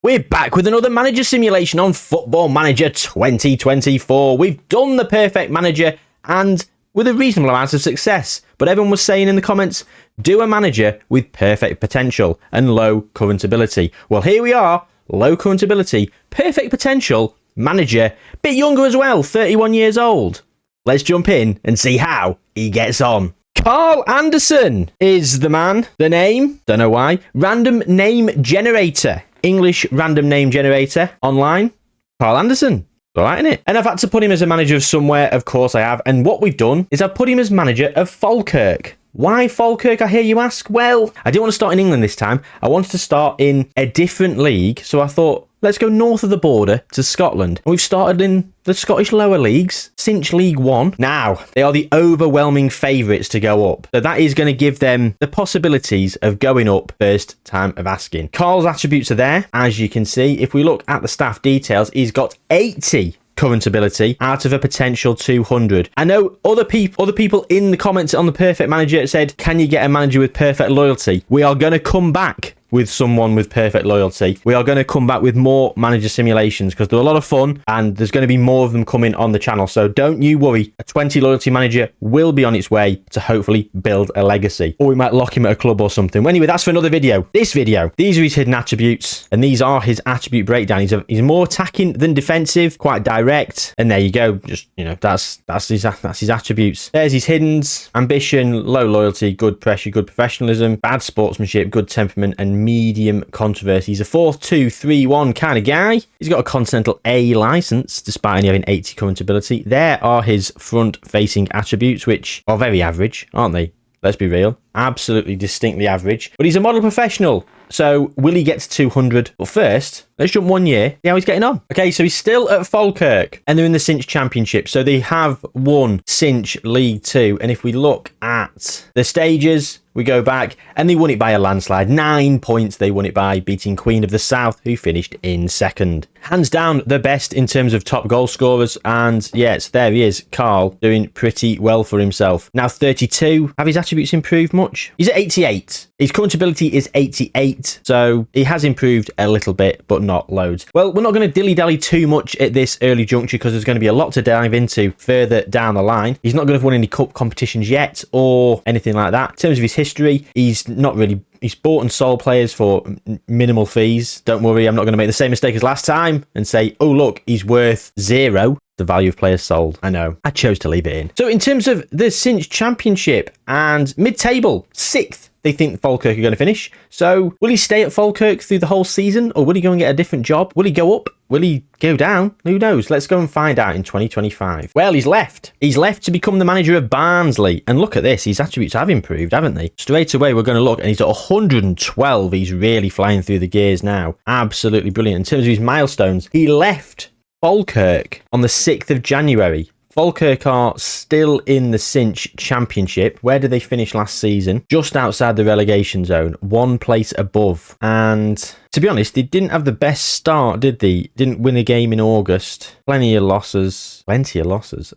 We're back with another manager simulation on Football Manager 2024. We've done the perfect manager and with a reasonable amount of success. But everyone was saying in the comments, do a manager with perfect potential and low current ability. Well, here we are, low current ability, perfect potential, manager, bit younger as well, 31 years old. Let's jump in and see how he gets on. Carl Anderson is the man, the name, don't know why, random name generator. English random name generator online. Carl Anderson. All right, innit? And I've had to put him as a manager of somewhere. Of course I have. And what we've done is I've put him as manager of Falkirk. Why Falkirk, I hear you ask? Well, I didn't want to start in England this time. I wanted to start in a different league. So I thought, let's go north of the border to Scotland. And we've started in the Scottish lower leagues, Cinch League 1. Now, they are the overwhelming favourites to go up. So that is going to give them the possibilities of going up first time of asking. Carl's attributes are there, as you can see. If we look at the staff details, he's got 80 current ability out of a potential 200. I know other people in the comments on the perfect manager said, can you get a manager with perfect loyalty? We are going to come back with someone with perfect loyalty. We are going to come back with more manager simulations because they're a lot of fun and there's going to be more of them coming on the channel. So don't you worry, a 20 loyalty manager will be on its way to hopefully build a legacy. Or we might lock him at a club or something. Well, anyway, that's for another video. This video, these are his hidden attributes and these are his attribute breakdown. He's more attacking than defensive, quite direct. And there you go. Just, you know, that's his attributes. There's his hiddens: ambition, low loyalty, good pressure, good professionalism, bad sportsmanship, good temperament, and medium controversy. He's a 4-2-3-1 kind of guy. He's got a Continental A license, despite only having 80 current ability. There are his front-facing attributes, which are very average, aren't they? Let's be real. Absolutely distinctly average. But he's a model professional. So will he get to 200? Well, first, let's jump 1 year, see how he's getting on. Okay, so he's still at Falkirk and they're in the Cinch Championship. So they have won Cinch League 2. And if we look at the stages, we go back and they won it by a landslide. 9 points they won it by, beating Queen of the South, who finished in second. Hands down the best in terms of top goal scorers. And yes, there he is, Carl, doing pretty well for himself. Now 32. Have his attributes improved much? He's at 88. His current ability is 88. So he has improved a little bit, but not loads. Well, we're not going to dilly-dally too much at this early juncture because there's going to be a lot to dive into further down the line. He's not going to have won any cup competitions yet or anything like that. In terms of his history, he's bought and sold players for minimal fees. Don't worry, I'm not going to make the same mistake as last time and say, oh, look, he's worth 0. The value of players sold. I know. I chose to leave it in. So in terms of the Cinch Championship and mid-table, 6th, they think Falkirk are going to finish. So will he stay at Falkirk through the whole season or will he go and get a different job? Will he go up? Will he go down? Who knows? Let's go and find out in 2025. Well, he's left. He's left to become the manager of Barnsley. And look at this. His attributes have improved, haven't they? Straight away, we're going to look and he's at 112. He's really flying through the gears now. Absolutely brilliant. In terms of his milestones, he left Falkirk on the 6th of January. Falkirk are still in the Cinch Championship. Where did they finish last season? Just outside the relegation zone, 1 place above. And to be honest, they didn't have the best start, did they? Didn't win a game in August. Plenty of losses.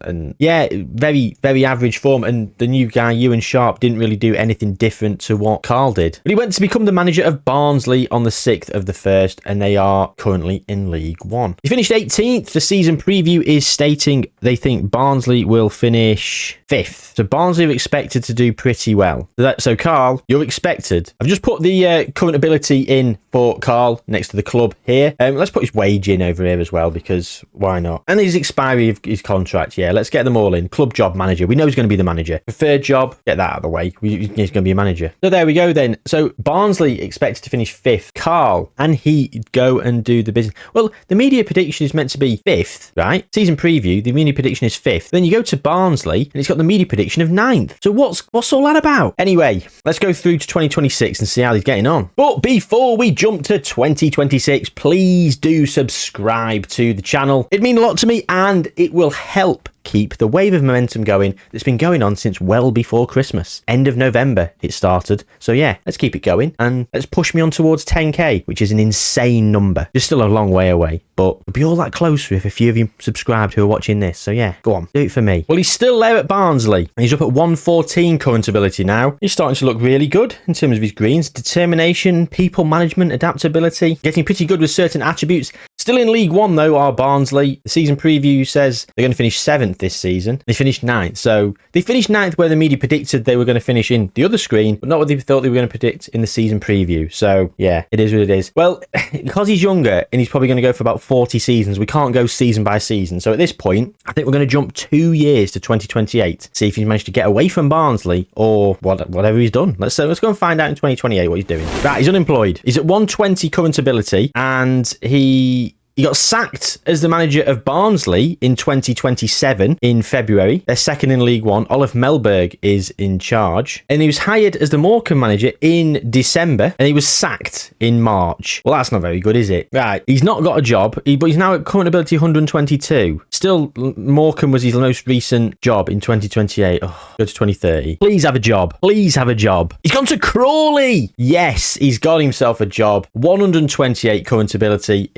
And yeah, very, very average form. And the new guy, Ewan Sharp, didn't really do anything different to what Carl did. But he went to become the manager of Barnsley on the 6th of the 1st, and they are currently in League 1. He finished 18th. The season preview is stating they think Barnsley will finish 5th. So Barnsley are expected to do pretty well. So Carl, you're expected. I've just put the current ability in for Carl next to the club here. Let's put his wage in over here as well because why not? And his expiry of his contract. Yeah, let's get them all in. Club job manager. We know he's going to be the manager. Preferred job, get that out of the way. He's going to be a manager. So there we go then. So Barnsley expected to finish 5th. Carl, and he go and do the business. Well, the media prediction is meant to be 5th, right? Season preview, the media prediction is 5th. Then you go to Barnsley and it's got the media prediction of 9th. So what's all that about? Anyway, let's go through to 2026 and see how he's getting on. But before we jump to 2026, please do subscribe to the channel. It'd mean a lot to me and it will help keep the wave of momentum going that's been going on since well before Christmas. End of November it started. So yeah, let's keep it going and let's push me on towards 10k, which is an insane number. Just still a long way away, but we'll be all that closer if a few of you subscribed who are watching this. So yeah, go on, do it for me. Well, he's still there at Barnsley. He's up at 114 current ability now. He's starting to look really good in terms of his greens. Determination, people management, adaptability. Getting pretty good with certain attributes. Still in League One though are Barnsley. The season preview says they're going to finish 7th this season. They finished 9th. So they finished 9th where the media predicted they were going to finish in the other screen, but not what they thought they were going to predict in the season preview. So yeah, it is what it is. Well, because he's younger and he's probably going to go for about 40 seasons, we can't go season by season. So at this point, I think we're going to jump 2 years to 2028. See if he's managed to get away from Barnsley or whatever he's done. Let's go and find out in 2028 what he's doing. Right, he's unemployed. He's at 120 current ability and he got sacked as the manager of Barnsley in 2027 in February. They're second in League One. Olaf Melberg is in charge. And he was hired as the Morecambe manager in December and he was sacked in March. Well, that's not very good, is it? Right, he's not got a job, but he's now at current ability 122. Still, Morecambe was his most recent job in 2028. Oh, go to 2030. Please have a job. Please have a job. He's gone to Crawley. Yes, he's got himself a job. 128 current ability.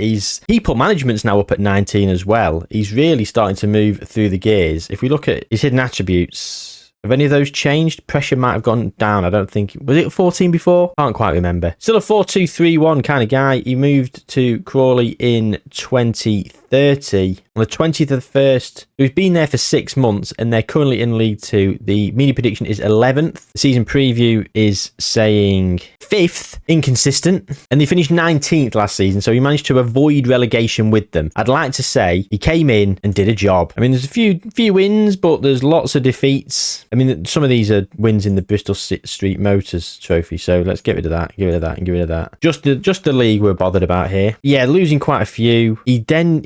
People management's now up at 19 as well. He's really starting to move through the gears. If we look at his hidden attributes, have any of those changed? Pressure might have gone down. I don't think. Was it 14 before? Can't quite remember. Still a 4-2-3-1 kind of guy. He moved to Crawley in 2030. On the 20th of the 1st, we've been there for 6 months and they're currently in League 2. The media prediction is 11th. The season preview is saying 5th, inconsistent. And they finished 19th last season, so he managed to avoid relegation with them. I'd like to say he came in and did a job. I mean, there's a few wins, but there's lots of defeats. I mean, some of these are wins in the Bristol Street Motors trophy, so let's get rid of that, get rid of that, and get rid of that. Just the league we're bothered about here. Yeah, losing quite a few. He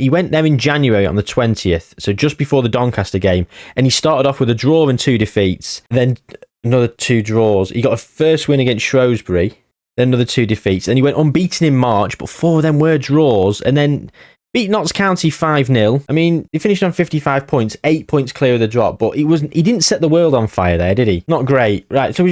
went there in January on the 20th, so just before the Doncaster game, and he started off with a draw and 2 defeats, then another 2 draws. He got a first win against Shrewsbury, then another 2 defeats, then he went unbeaten in March, but 4 of them were draws, and then beat Notts County 5-0. I mean, he finished on 55 points, 8 points clear of the drop, but he didn't set the world on fire there, did he? Not great. Right, so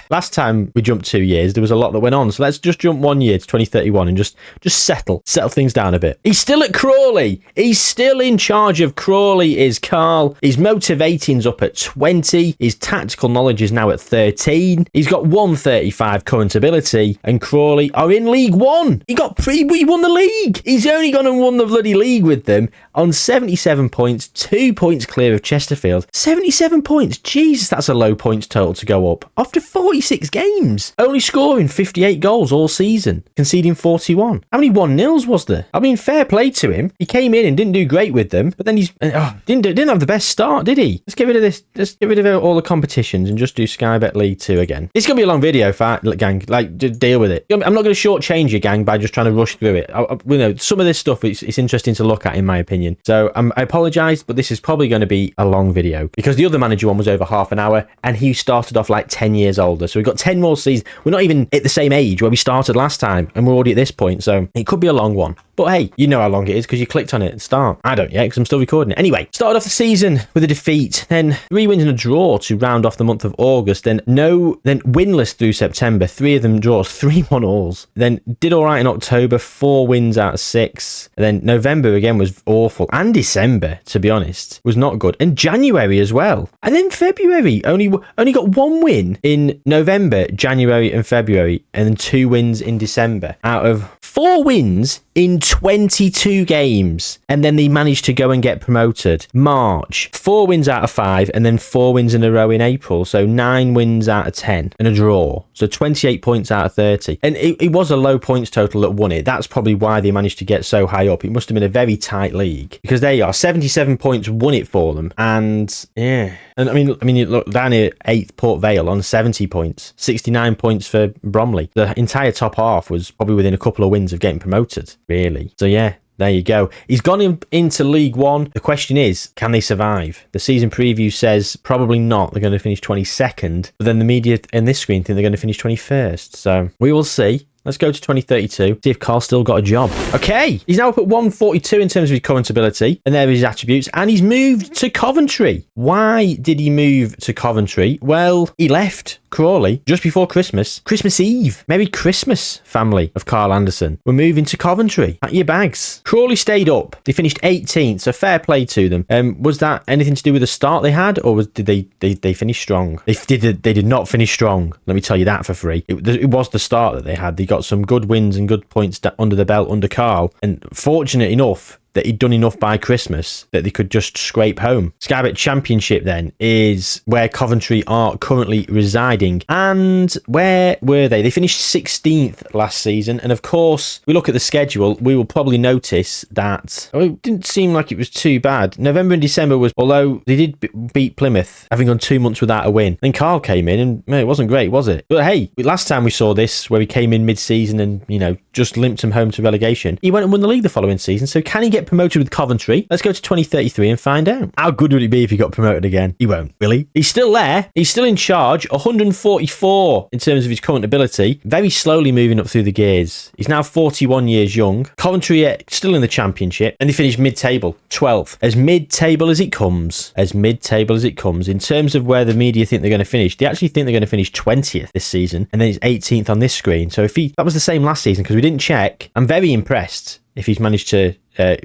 last time we jumped 2 years, there was a lot that went on, so let's just jump 1 year to 2031 and just settle things down a bit. He's still at Crawley. He's still in charge of Crawley, is Carl. His motivating's up at 20. His tactical knowledge is now at 13. He's got 135 current ability, and Crawley are in League One. We won the league. He's only gone and won the bloody league with them on 77 points, 2 points clear of Chesterfield. 77 points. Jesus, that's a low points total to go up after 46 games. Only scoring 58 goals all season, conceding 41. How many 1-0s was there? I mean, fair play to him. He came in and didn't do great with them, but then didn't have the best start, did he? Let's get rid of this. Let's get rid of all the competitions and just do Sky Bet League 2 again. It's gonna be a long video, gang. Like, just deal with it. I'm not going to shortchange you, gang, by just trying to rush through it. Some of this stuff it's interesting to look at, in my opinion. So I apologise, but this is probably going to be a long video because the other manager one was over half an hour and he started off like 10 years older. So we've got 10 more seasons. We're not even at the same age where we started last time and we're already at this point. So it could be a long one. But hey, you know how long it is because you clicked on it at the start. I don't yet because I'm still recording it. Anyway, started off the season with a defeat, then 3 wins and a draw to round off the month of August, then winless through September, 3 of them draws, 3 1-alls. Then did all right in October, 4 wins out of 6. And then November again was awful. And December, to be honest, was not good. And January as well. And then February, only got 1 win in November, January and February, and then 2 wins in December out of 4 wins in 22 games, and then they managed to go and get promoted. March, 4 wins out of 5, and then 4 wins in a row in April, so 9 wins out of 10 and a draw, so 28 points out of 30. And it was a low points total that won it. That's probably why they managed to get so high up. It must have been a very tight league, because there you are, 77 points won it for them. And yeah, and I mean you look down here, 8th Port Vale on 70 points, 69 points for Bromley. The entire top half was probably within a couple of wins of getting promoted, really. So yeah, there you go. He's gone into League One. The question is, can they survive? The season preview says probably not. They're going to finish 22nd. But then the media in this screen think they're going to finish 21st. So we will see. Let's go to 2032. See if Carl's still got a job. Okay, he's now up at 142 in terms of his current ability, and there are his attributes, and he's moved to Coventry. Why did he move to Coventry? Well, he left Crawley just before Christmas Eve. Merry Christmas, family of Carl Anderson. We're moving to Coventry. Pack your bags. Crawley stayed up. They finished 18th, so fair play to them. Was that anything to do with the start they had, or did they finish strong? They did not finish strong. Let me tell you that for free. It was the start that they had. They got some good wins and good points under the belt under Carl, and fortunate enough that he'd done enough by Christmas that they could just scrape home. Sky Bet Championship then is where Coventry are currently residing. And where were they? They finished 16th last season. And of course, we look at the schedule, we will probably notice that it didn't seem like it was too bad. November and December was, although they did beat Plymouth, having gone 2 months without a win. Then Carl came in and it wasn't great, was it? But hey, last time we saw this, where he came in mid-season and, just limped him home to relegation, he went and won the league the following season. So can he get promoted with Coventry? Let's go to 2033 and find out. How good would it be if he got promoted again? He won't, will he? He's still there. He's still in charge. 144 in terms of his current ability. Very slowly moving up through the gears. He's now 41 years young. Coventry are still in the championship, and they finished mid-table, 12th. As mid-table as it comes. As mid-table as it comes. In terms of where the media think they're going to finish, they actually think they're going to finish 20th this season, and then he's 18th on this screen. So if that was the same last season, because we didn't check, I'm very impressed if he's managed to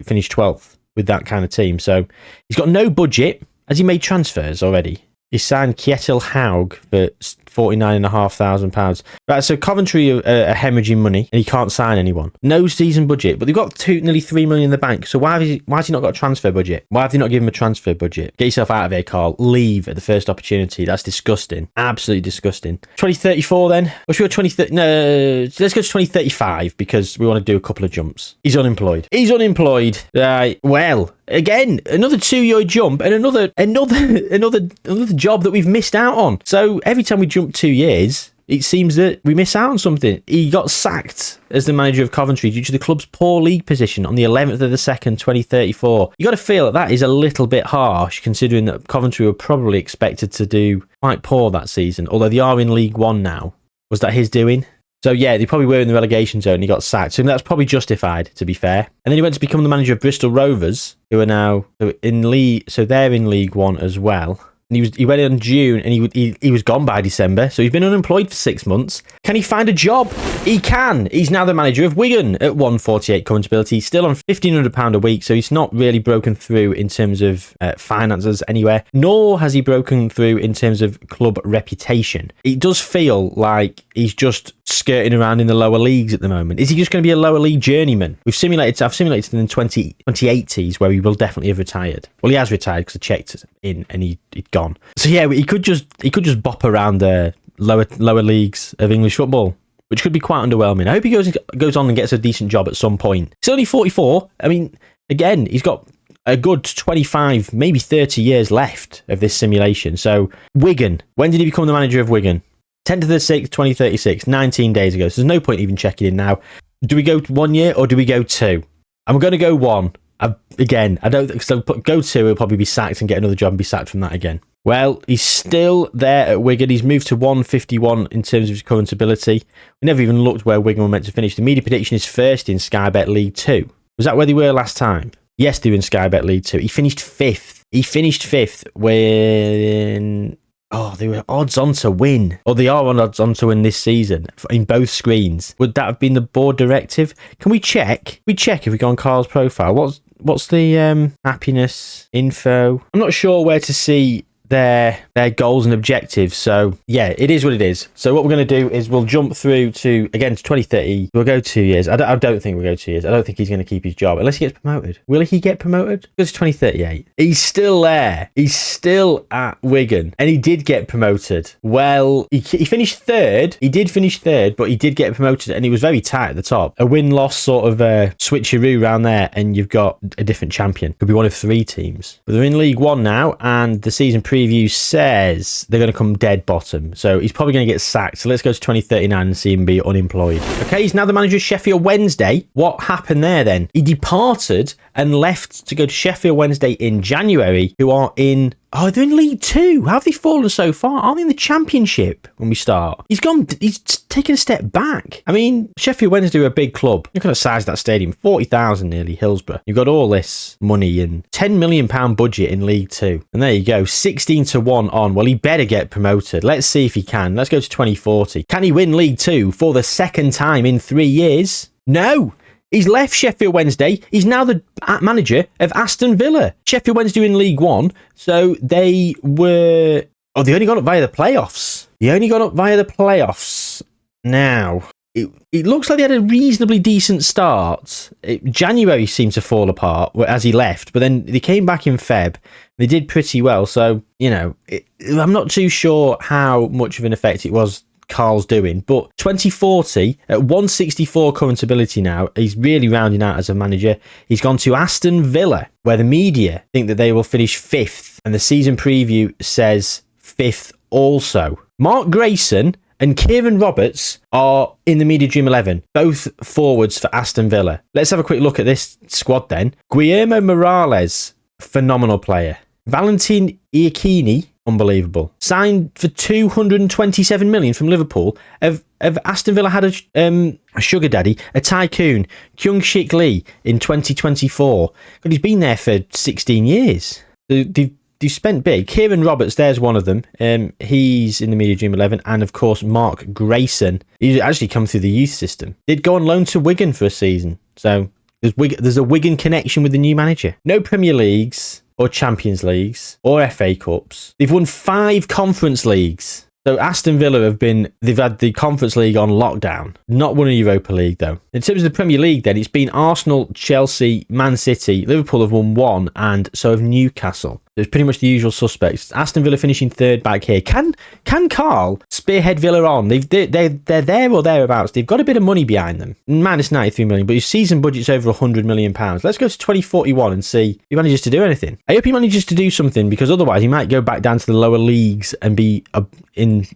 finish 12th with that kind of team. So he's got no budget. Has he made transfers already? He signed Kjetil Haug for £49,500. Right, so Coventry are hemorrhaging money and he can't sign anyone. No season budget, but they've got nearly 3 million in the bank. So why has he not got a transfer budget? Why have they not given him a transfer budget? Get yourself out of here, Carl. Leave at the first opportunity. That's disgusting. Absolutely disgusting. 2034 then. Or should we go 2030? No, let's go to 2035 because we want to do a couple of jumps. He's unemployed. Right, well, again, another 2-year jump and another job that we've missed out on. So every time we jump 2 years, it seems that we miss out on something. He got sacked as the manager of Coventry due to the club's poor league position on the 11th of the 2nd, 2034. You got to feel that is a little bit harsh, considering that Coventry were probably expected to do quite poor that season, although they are in League One now. Was that his doing? So yeah, they probably were in the relegation zone and he got sacked. So that's probably justified, to be fair. And then he went to become the manager of Bristol Rovers, who are now in League, so they're in League One as well. And he went in June and he was gone by December. So he's been unemployed for 6 months. Can he find a job? He can. He's now the manager of Wigan at 148 current ability. He's still on £1,500 a week. So he's not really broken through in terms of finances anywhere, nor has he broken through in terms of club reputation. It does feel like he's just skirting around in the lower leagues at the moment. Is he just going to be a lower league journeyman? I've simulated in the 2080s where he will definitely have retired. Well, he has retired because I checked in and he'd gone. So yeah, he could just bop around the lower leagues of English football, which could be quite underwhelming. I hope he goes on and gets a decent job at some point. He's only 44. I mean, again, he's got a good 25, maybe 30 years left of this simulation. So Wigan, when did he become the manager of Wigan? 10th to the 6th, 2036, 19 days ago. So there's no point even checking in now. Do we go 1 year or do we go 2? I'm going to go 1. I don't think so. Go 2, he'll probably be sacked and get another job and be sacked from that again. Well, he's still there at Wigan. He's moved to 151 in terms of his current ability. We never even looked where Wigan were meant to finish. The media prediction is first in Sky Bet League 2. Was that where they were last time? Yes, they were in Sky Bet League 2. He finished 5th. When... Oh, they were odds on to win. Or they are odds on to win this season in both screens. Would that have been the board directive? Can we check? We check if we go on Carl's profile. What's the happiness info? I'm not sure where to see their goals and objectives. So yeah, it is what it is. So what we're going to do is we'll jump through to 2030. We'll go 2 years. I don't think we'll go 2 years. I don't think he's going to keep his job unless he gets promoted. Will he get promoted? Goes to 2038. He's still there. He's still at Wigan, and he did get promoted. Well, he finished third. He did finish third, but he did get promoted, and he was very tight at the top. A win-loss sort of switcheroo around there, and you've got a different champion. Could be one of 3 teams. But they're in League One now, and the season preview says they're going to come dead bottom. So he's probably going to get sacked. So let's go to 2039 and see him be unemployed. Okay, he's now the manager of Sheffield Wednesday. What happened there then? He departed and left to go to Sheffield Wednesday in January, who are in Oh, they're in League Two. How have they fallen so far? Aren't they in the Championship when we start? He's taken a step back. I mean, Sheffield Wednesday are a big club. Look at the size of that stadium. 40,000 nearly, Hillsborough. You've got all this money and £10 million budget in League Two. And there you go, 16-1 on. Well, he better get promoted. Let's see if he can. Let's go to 2040. Can he win League Two for the second time in 3 years? No. He's left Sheffield Wednesday. He's now the manager of Aston Villa. Sheffield Wednesday in League One. So they were... Oh, they only got up via the playoffs. Now, it looks like they had a reasonably decent start. January seemed to fall apart as he left, but then they came back in Feb. They did pretty well. So, I'm not too sure how much of an effect it was Carl's doing, but 2040 at 164 current ability now, he's really rounding out as a manager. He's gone to Aston Villa, where the media think that they will finish 5th, and the season preview says 5th also. Mark Grayson and Kieran Roberts are in the media dream 11, both forwards for Aston Villa. Let's have a quick look at this squad then. Guillermo Morales, phenomenal player. Valentin Iachini, unbelievable. Signed for 227 million from Liverpool. Of Aston Villa had a sugar daddy, a tycoon, Kyung-Shik Lee in 2024. God, he's been there for 16 years. They've spent big. Kieran Roberts, there's one of them. He's in the media dream 11, and of course Mark Grayson. He's actually come through the youth system. Did go on loan to Wigan for a season, so there's a Wigan connection with the new manager. No Premier Leagues or Champions Leagues or FA Cups. They've won 5 Conference Leagues. So Aston Villa they've had the Conference League on lockdown. Not won a Europa League though. In terms of the Premier League then, it's been Arsenal, Chelsea, Man City, Liverpool have won 1, and so have Newcastle. It's pretty much the usual suspects. Aston Villa finishing 3rd back here. Can Carl spearhead Villa on? They're there or thereabouts. They've got a bit of money behind them. Minus 93 million, but his season budget's over £100 million. Let's go to 2041 and see if he manages to do anything. I hope he manages to do something, because otherwise he might go back down to the lower leagues and be in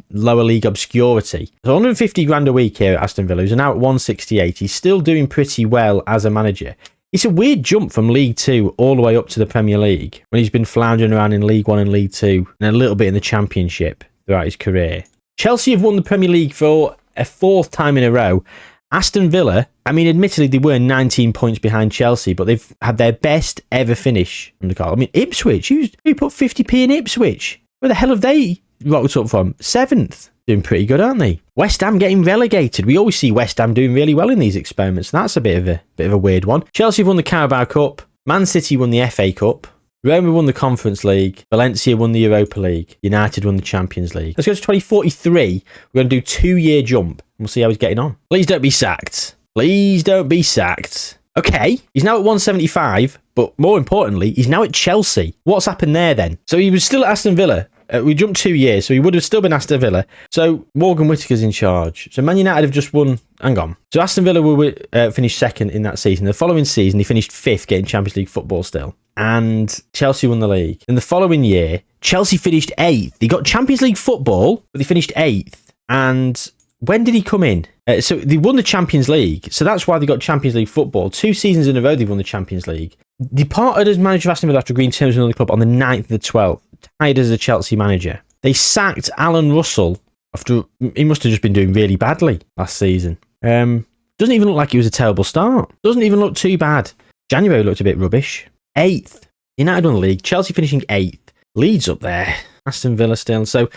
lower league obscurity. So 150 grand a week here at Aston Villa. He's now at 168. He's still doing pretty well as a manager. It's a weird jump from League 2 all the way up to the Premier League, when he's been floundering around in League 1 and League 2 and a little bit in the Championship throughout his career. Chelsea have won the Premier League for a 4th time in a row. Aston Villa, I mean, admittedly, they were 19 points behind Chelsea, but they've had their best ever finish under Carl. I mean, Ipswich, who put 50p in Ipswich? Where the hell have they rocked up from? 7th. Doing pretty good, aren't they? West Ham getting relegated. We always see West Ham doing really well in these experiments. That's a bit of a weird one. Chelsea have won the Carabao Cup. Man City won the FA Cup. Roma won the Conference League. Valencia won the Europa League. United won the Champions League. Let's go to 2043. We're going to do 2-year jump. We'll see how he's getting on. Please don't be sacked. Please don't be sacked. Okay, he's now at 175, but more importantly, he's now at Chelsea. What's happened there then? So he was still at Aston Villa. We jumped 2 years, so he would have still been Aston Villa. So Morgan Whittaker's in charge. So Man United have just won. Hang on. So Aston Villa will finish 2nd in that season. The following season, they finished 5th, getting Champions League football still. And Chelsea won the league. In the following year, Chelsea finished 8th. They got Champions League football, but they finished 8th. And when did he come in? So they won the Champions League. So that's why they got Champions League football. 2 seasons in a row they've won the Champions League. Departed as manager of Aston Villa after agreeing terms with another club on the 9th of the 12th. Tied as a Chelsea manager. They sacked Alan Russell after he must have just been doing really badly last season. Doesn't even look like it was a terrible start. Doesn't even look too bad. January looked a bit rubbish. 8th. United won the league. Chelsea finishing 8th. Leeds up there. Aston Villa still. So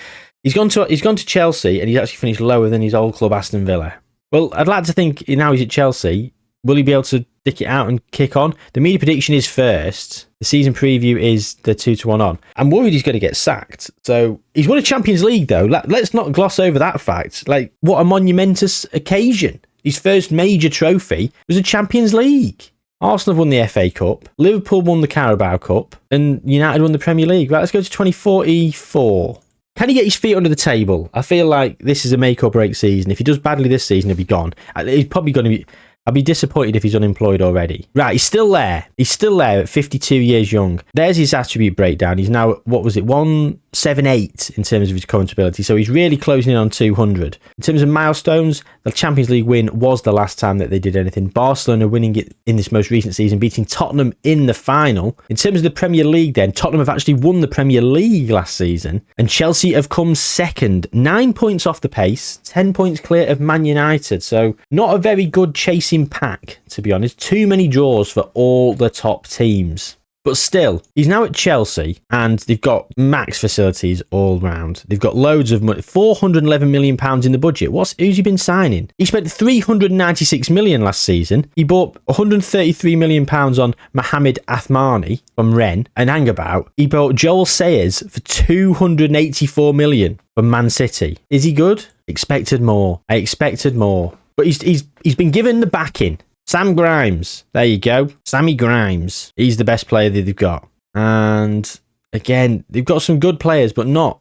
he's gone to Chelsea, and he's actually finished lower than his old club Aston Villa. Well, I'd like to think now he's at Chelsea. Will he be able to dick it out and kick on? The media prediction is 1st. The season preview is the 2-1 on. I'm worried he's going to get sacked. So he's won a Champions League though. Let's not gloss over that fact. Like, what a monumentous occasion. His first major trophy was a Champions League. Arsenal have won the FA Cup. Liverpool won the Carabao Cup. And United won the Premier League. Right, let's go to 2044. Can he get his feet under the table? I feel like this is a make or break season. If he does badly this season, he'll be gone. He's probably going to be... I'll be disappointed if he's unemployed already. Right, he's still there. He's still there at 52 years young. There's his attribute breakdown. He's now, what was it, 178 in terms of his current ability. So he's really closing in on 200. In terms of milestones, the Champions League win was the last time that they did anything. Barcelona winning it in this most recent season, beating Tottenham in the final. In terms of the Premier League then, Tottenham have actually won the Premier League last season, and Chelsea have come second, 9 points off the pace, 10 points clear of Man United. So not a very good chasing pack, to be honest. Too many draws for all the top teams. But still, he's now at Chelsea and they've got max facilities all round. They've got loads of money, £411 million in the budget. Who's he been signing? He spent £396 million last season. He bought £133 million on Mohamed Athmani from Rennes and hang about. He bought Joel Sayers for £284 million from Man City. Is he good? Expected more. I expected more. But he's been given the backing. Sam Grimes, there you go. Sammy Grimes. He's the best player that they've got. And again, they've got some good players, but I'm not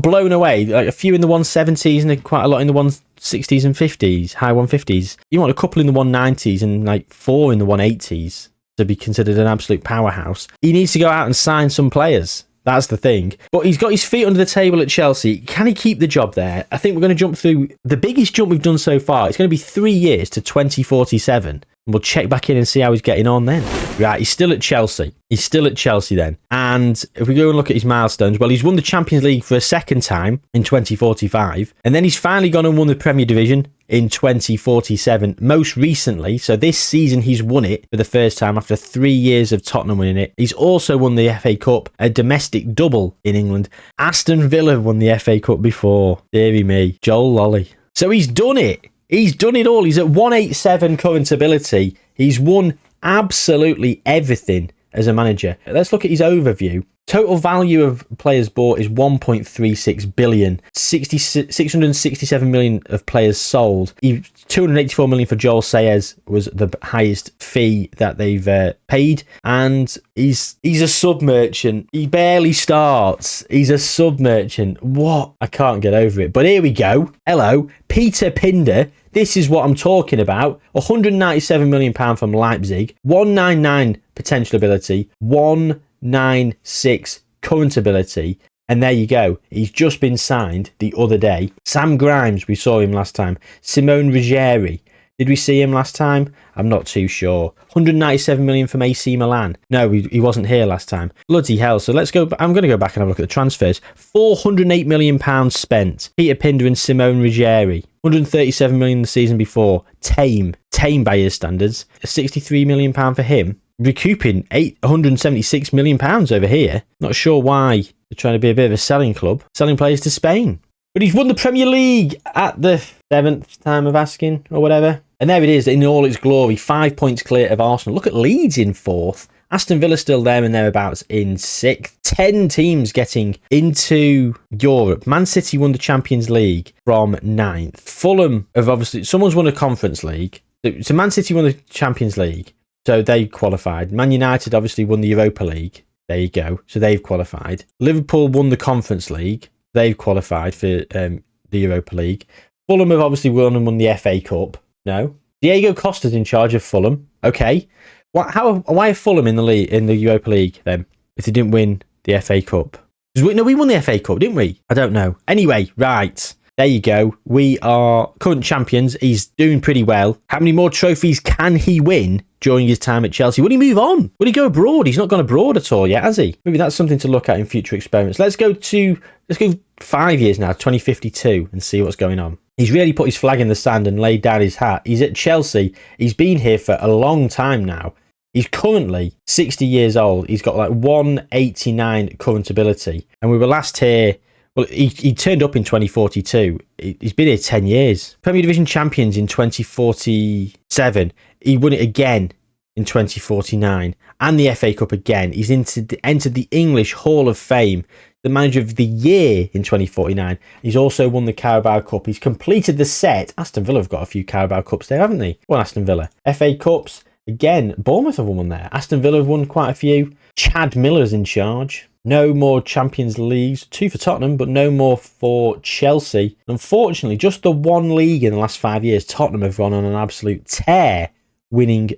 blown away. Like a few in the 170s and quite a lot in the 160s and 50s, high 150s. You want a couple in the 190s and like 4 in the 180s to be considered an absolute powerhouse. He needs to go out and sign some players. That's the thing. But he's got his feet under the table at Chelsea. Can he keep the job there? I think we're going to jump through the biggest jump we've done so far. It's going to be 3 years to 2047. And we'll check back in and see how he's getting on then. Right, he's still at Chelsea. He's still at Chelsea then. And if we go and look at his milestones, well, he's won the Champions League for a second time in 2045. And then he's finally gone and won the Premier Division in 2047, most recently. So this season he's won it for the first time after 3 years of Tottenham winning it. He's also won the FA Cup, a domestic double in England. Aston Villa won the FA Cup before. Deary me. Joel Lolly. So he's done it. He's done it all. He's at 187 current ability. He's won absolutely everything as a manager. Let's look at his overview. Total value of players bought is 1.36 billion. 667 million of players sold. 284 million for Joel Sayers was the highest fee that they've paid. And he's a sub-merchant. He barely starts. He's a sub-merchant. What? I can't get over it. But here we go. Hello, Peter Pinder. This is what I'm talking about. £197 million from Leipzig. 199 potential ability. 196 current ability. And there you go. He's just been signed the other day. Sam Grimes, we saw him last time. Simone Ruggieri. Did we see him last time? I'm not too sure. 197 million from AC Milan. No, he wasn't here last time. Bloody hell. So let's go. I'm going to go back and have a look at the transfers. £408 million spent. Peter Pinder and Simone Ruggieri. 137 million the season before. Tame by his standards. £63 million for him. Recouping £876 million over here. Not sure why they're trying to be a bit of a selling club. Selling players to Spain. But he's won the Premier League at the 7th time of asking or whatever. And there it is in all its glory. 5 points clear of Arsenal. Look at Leeds in 4th. Aston Villa still there and thereabouts in 6th. 10 teams getting into Europe. Man City won the Champions League from 9th. Fulham have obviously... Someone's won a Conference League. So Man City won the Champions League. So they qualified. Man United obviously won the Europa League. There you go. So they've qualified. Liverpool won the Conference League. They've qualified for the Europa League. Fulham have obviously won the FA Cup. No. Diego Costa's in charge of Fulham. Okay. Why are Fulham in the Europa League then if they didn't win the FA Cup? We won the FA Cup, didn't we? I don't know. Anyway, right. There you go. We are current champions. He's doing pretty well. How many more trophies can he win during his time at Chelsea? Will he move on? Will he go abroad? He's not gone abroad at all yet, has he? Maybe that's something to look at in future experiments. Let's go 5 years now, 2052, and see what's going on. He's really put his flag in the sand and laid down his hat. He's at Chelsea. He's been here for a long time now. He's currently 60 years old. He's got like 189 current ability. And we were last here... Well, he turned up in 2042. He's been here 10 years. Premier Division champions in 2047. He won it again in 2049. And the FA Cup again. He's entered the English Hall of Fame. The manager of the year in 2049. He's also won the Carabao Cup. He's completed the set. Aston Villa have got a few Carabao Cups there, haven't they? Well, Aston Villa. FA Cups. Again, Bournemouth have won one there. Aston Villa have won quite a few. Chad Miller's in charge. No more Champions Leagues. 2 for Tottenham, but no more for Chelsea. Unfortunately, just the one league in the last 5 years, Tottenham have gone on an absolute tear, winning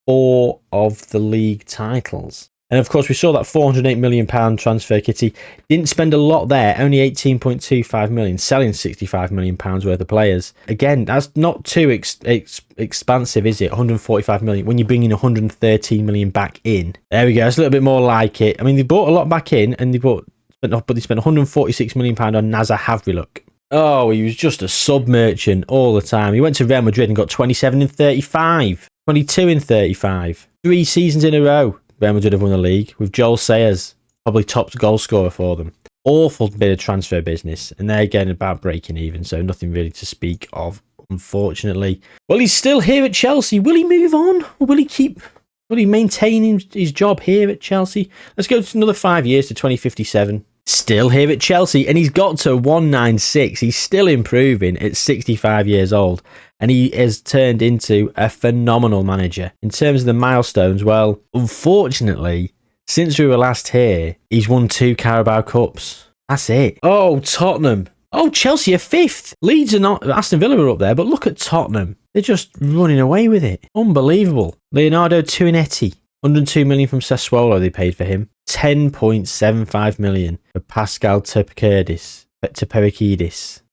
4 of the league titles. And of course, we saw that £408 million transfer kitty. Didn't spend a lot there, only 18.25 million, selling £65 million worth of players. Again, that's not too expansive, is it? 145 million when you bring in 113 million back in. There we go. It's a little bit more like it. I mean, they bought a lot back in, and they spent 146 million pound on Nazar Havriluk. Oh, he was just a sub merchant all the time. He went to Real Madrid and got 27 in 35, 22 in 35, 3 seasons in a row. Real Madrid have won the league with Joel Sayers, probably top goal scorer for them. Awful bit of transfer business, and they're again about breaking even, so nothing really to speak of, unfortunately. Well, he's still here at Chelsea. Will he move on, or will he maintain his job here at Chelsea? Let's go to another 5 years to 2057. Still here at Chelsea, and he's got to 196. He's still improving at 65 years old, and he has turned into a phenomenal manager. In terms of the milestones, well, unfortunately, since we were last here, he's won 2 Carabao Cups. That's it. Oh, Tottenham. Oh, Chelsea are 5th. Leeds are not. Aston Villa are up there, but look at Tottenham. They're just running away with it. Unbelievable. Leonardo Tuinetti. 102 million from Sassuolo they paid for him. 10.75 million for Pascal Teperidis.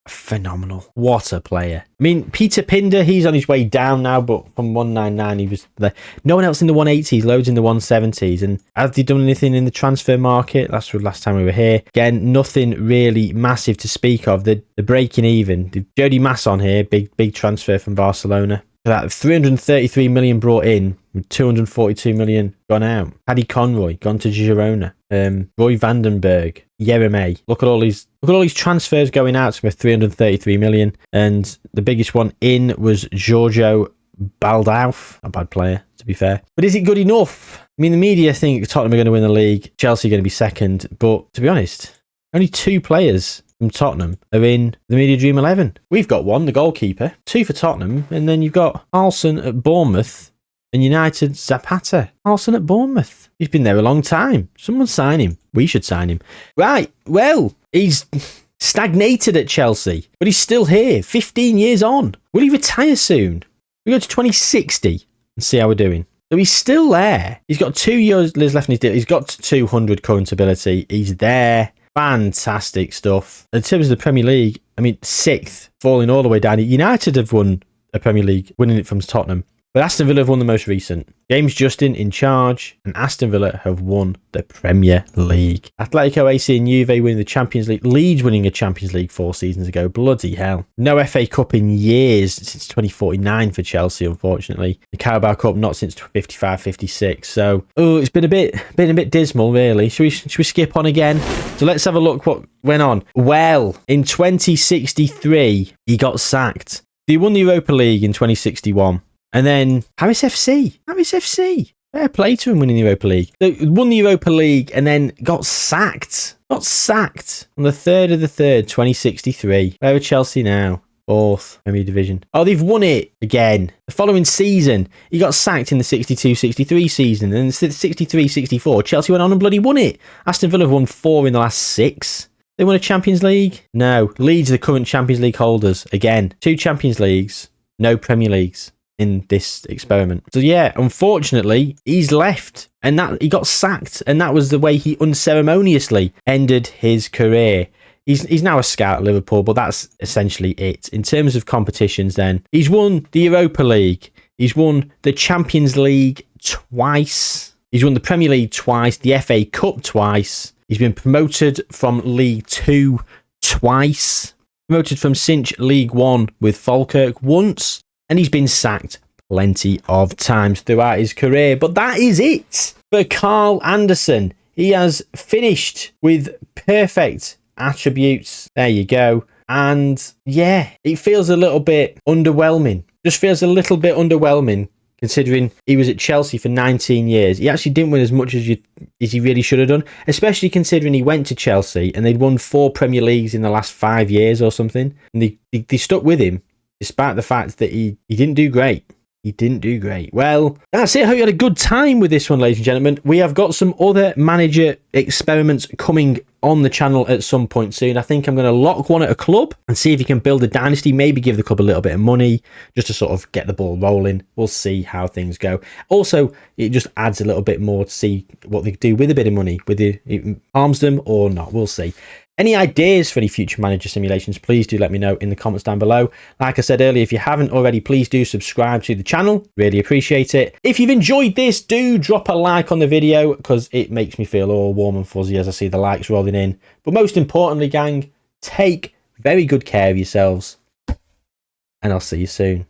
Phenomenal. What a player. I mean, Peter Pinder, he's on his way down now, but from 199 he was there. No one else in the 180s, loads in the 170s. And have they done anything in the transfer market? That's the last time we were here. Again, nothing really massive to speak of. They're breaking even. Jody Mass on here, big transfer from Barcelona. That 333 million brought in, with 242 million gone out. Paddy Conroy gone to Girona. Roy Vandenberg, Jeremy. Look at all these transfers going out for 333 million, and the biggest one in was Giorgio Baldauf. A bad player, to be fair. But is it good enough? I mean, the media think Tottenham are going to win the league, Chelsea are going to be second, but to be honest, only 2 players from Tottenham are in the Media Dream 11. We've got 1, the goalkeeper, 2 for Tottenham, and then you've got Carlson at Bournemouth and United Zapata. Carlson at Bournemouth. He's been there a long time. Someone sign him. We should sign him. Right, well, he's stagnated at Chelsea, but he's still here, 15 years on. Will he retire soon? We go to 2060 and see how we're doing. So he's still there. He's got 2 years left in his deal. He's got 200 current ability. He's there. Fantastic stuff. In terms of the Premier League, I mean, 6th, falling all the way down. United have won a Premier League, winning it from Tottenham. But Aston Villa have won the most recent. James Justin in charge, and Aston Villa have won the Premier League. Atletico AC and Juve winning the Champions League. Leeds winning a Champions League 4 seasons ago. Bloody hell. No FA Cup in years, since 2049 for Chelsea, unfortunately. The Carabao Cup not since 55-56. So, it's been a bit dismal, really. Should we skip on again? So let's have a look what went on. Well, in 2063, he got sacked. He won the Europa League in 2061. And then Paris FC. Fair play to him winning the Europa League. They won the Europa League and then got sacked. On the 3rd of the 3rd, 2063. Where are Chelsea now? 4th Premier Division. Oh, they've won it again. The following season, he got sacked in the 62-63 season. And the 63-64, Chelsea went on and bloody won it. Aston Villa have won 4 in the last 6. They won a Champions League? No. Leeds are the current Champions League holders. Again, 2 Champions Leagues, no Premier Leagues in this experiment. So yeah, unfortunately, he's left, and that he got sacked, and that was the way he unceremoniously ended his career. He's now a scout at Liverpool, but that's essentially it. In terms of competitions then, he's won the Europa League, he's won the Champions League twice, he's won the Premier League twice, the FA Cup twice, he's been promoted from League 2 twice, promoted from Cinch League 1 with Falkirk once, and he's been sacked plenty of times throughout his career. But that is it for Carl Anderson. He has finished with perfect attributes. There you go. And yeah, it feels a little bit underwhelming. Just feels a little bit underwhelming considering he was at Chelsea for 19 years. He actually didn't win as much as he really should have done, especially considering he went to Chelsea and they'd won 4 Premier Leagues in the last 5 years or something. And they stuck with him, despite the fact that he didn't do great. He didn't do great. Well, that's it. I hope you had a good time with this one, ladies and gentlemen. We have got some other manager experiments coming on the channel at some point soon. I think I'm going to lock one at a club and see if you can build a dynasty, maybe give the club a little bit of money just to sort of get the ball rolling. We'll see how things go. Also, it just adds a little bit more to see what they do with a bit of money, whether it harms them or not. We'll see. Any ideas for any future manager simulations, please do let me know in the comments down below. Like I said earlier, if you haven't already, please do subscribe to the channel. Really appreciate it. If you've enjoyed this, do drop a like on the video because it makes me feel all warm and fuzzy as I see the likes rolling in. But most importantly, gang, take very good care of yourselves and I'll see you soon.